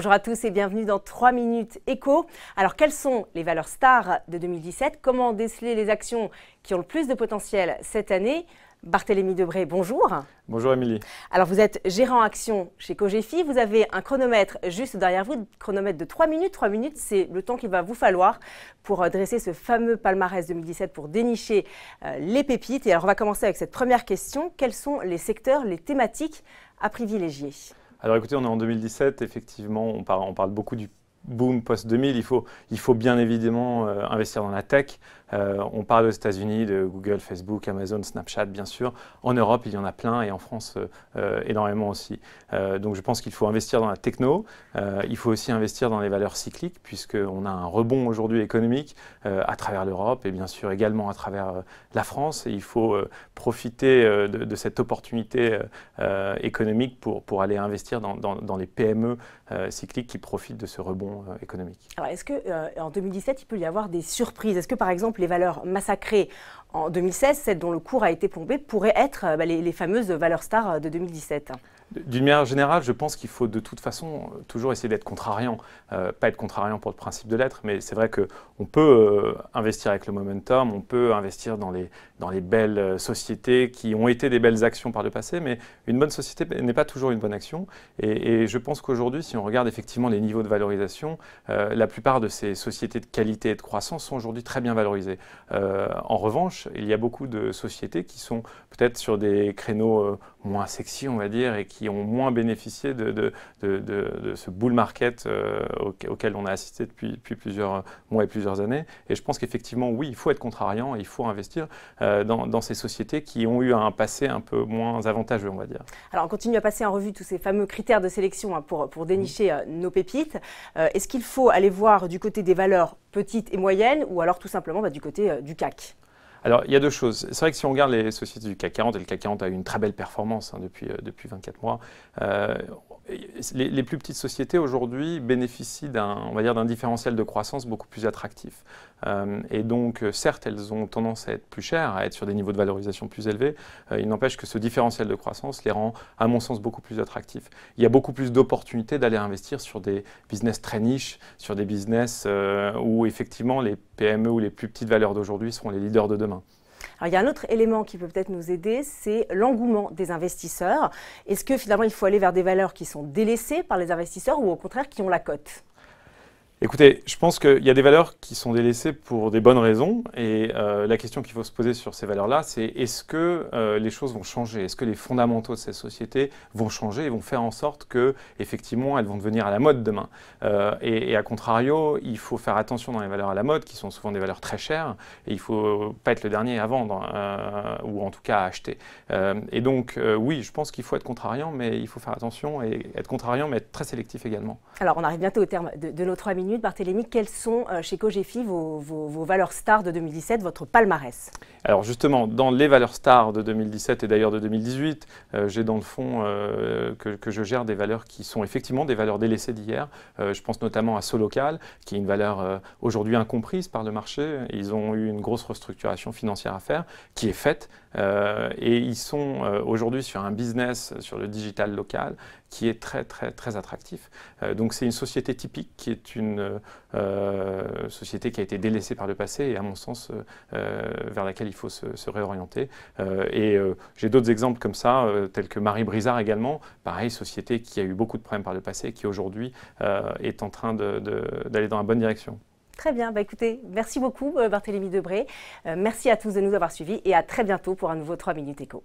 Bonjour à tous et bienvenue dans 3 minutes éco. Alors quelles sont les valeurs stars de 2017? Comment déceler les actions qui ont le plus de potentiel cette année? Barthélémy Debré, bonjour. Bonjour Émilie. Alors vous êtes gérant action chez Cogefi, vous avez un chronomètre juste derrière vous, chronomètre de 3 minutes. 3 minutes, c'est le temps qu'il va vous falloir pour dresser ce fameux palmarès 2017 pour dénicher les pépites. Et alors on va commencer avec cette première question. Quels sont les secteurs, les thématiques à privilégier? Alors écoutez, on est en 2017, effectivement, on parle beaucoup du boom post-2000. Il faut bien évidemment investir dans la tech. On parle aux États-Unis de Google, Facebook, Amazon, Snapchat, bien sûr. En Europe, il y en a plein et en France, énormément aussi. Donc je pense qu'il faut investir dans la techno. Il faut aussi investir dans les valeurs cycliques, puisqu'on a un rebond aujourd'hui économique à travers l'Europe et bien sûr également à travers la France. Et il faut profiter de cette opportunité économique pour aller investir dans les PME cycliques qui profitent de ce rebond économique. Alors est-ce qu'en 2017, il peut y avoir des surprises? Est-ce que par exemple les valeurs massacrées en 2016, celles dont le cours a été plombé, pourraient être les fameuses valeurs stars de 2017? D'une manière générale, je pense qu'il faut de toute façon toujours essayer d'être contrariant. Pas être contrariant pour le principe de l'être, mais c'est vrai qu'on peut investir avec le momentum, on peut investir dans les belles sociétés qui ont été des belles actions par le passé, mais une bonne société n'est pas toujours une bonne action. Et je pense qu'aujourd'hui, si on regarde effectivement les niveaux de valorisation, la plupart de ces sociétés de qualité et de croissance sont aujourd'hui très bien valorisées. En revanche, il y a beaucoup de sociétés qui sont peut-être sur des créneaux moins sexy, on va dire, et qui ont moins bénéficié de ce bull market auquel on a assisté depuis plusieurs mois et plusieurs années. Et je pense qu'effectivement, oui, il faut être contrariant et il faut investir dans ces sociétés qui ont eu un passé un peu moins avantageux, on va dire. Alors, on continue à passer en revue tous ces fameux critères de sélection pour dénicher nos pépites. Est-ce qu'il faut aller voir du côté des valeurs petites et moyennes ou alors tout simplement du côté du CAC? Alors, il y a deux choses. C'est vrai que si on regarde les sociétés du CAC 40, et le CAC 40 a eu une très belle performance depuis 24 mois, les plus petites sociétés aujourd'hui bénéficient d'un différentiel de croissance beaucoup plus attractif. Et donc, certes, elles ont tendance à être plus chères, à être sur des niveaux de valorisation plus élevés. Il n'empêche que ce différentiel de croissance les rend, à mon sens, beaucoup plus attractifs. Il y a beaucoup plus d'opportunités d'aller investir sur des business très niches, sur des business où effectivement les PME ou les plus petites valeurs d'aujourd'hui seront les leaders de demain. Alors, il y a un autre élément qui peut peut-être nous aider, c'est l'engouement des investisseurs. Est-ce que finalement il faut aller vers des valeurs qui sont délaissées par les investisseurs ou au contraire qui ont la cote? Écoutez, je pense qu'il y a des valeurs qui sont délaissées pour des bonnes raisons et la question qu'il faut se poser sur ces valeurs-là, c'est est-ce que les choses vont changer? Est-ce que les fondamentaux de ces sociétés vont changer et vont faire en sorte qu'effectivement elles vont devenir à la mode demain? Et à contrario, il faut faire attention dans les valeurs à la mode qui sont souvent des valeurs très chères et il ne faut pas être le dernier à vendre ou en tout cas à acheter. Et donc oui, je pense qu'il faut être contrariant, mais il faut faire attention et être contrariant, mais être très sélectif également. Alors on arrive bientôt au terme de nos 3 minutes. Barthélémy, quelles sont chez Cogefi vos valeurs stars de 2017, votre palmarès? Alors justement, dans les valeurs stars de 2017 et d'ailleurs de 2018, j'ai dans le fond que je gère des valeurs qui sont effectivement des valeurs délaissées d'hier. Je pense notamment à Solocal, qui est une valeur aujourd'hui incomprise par le marché. Ils ont eu une grosse restructuration financière à faire, qui est faite. Et ils sont aujourd'hui sur un business, sur le digital local, qui est très très attractif. Donc c'est une société typique qui est une société qui a été délaissée par le passé et à mon sens vers laquelle il faut se réorienter. J'ai d'autres exemples comme ça, tels que Marie Brizard également, pareil, société qui a eu beaucoup de problèmes par le passé et qui aujourd'hui est en train d'aller dans la bonne direction. Très bien, écoutez, merci beaucoup Barthélémy Debré. Merci à tous de nous avoir suivis et à très bientôt pour un nouveau 3 minutes éco.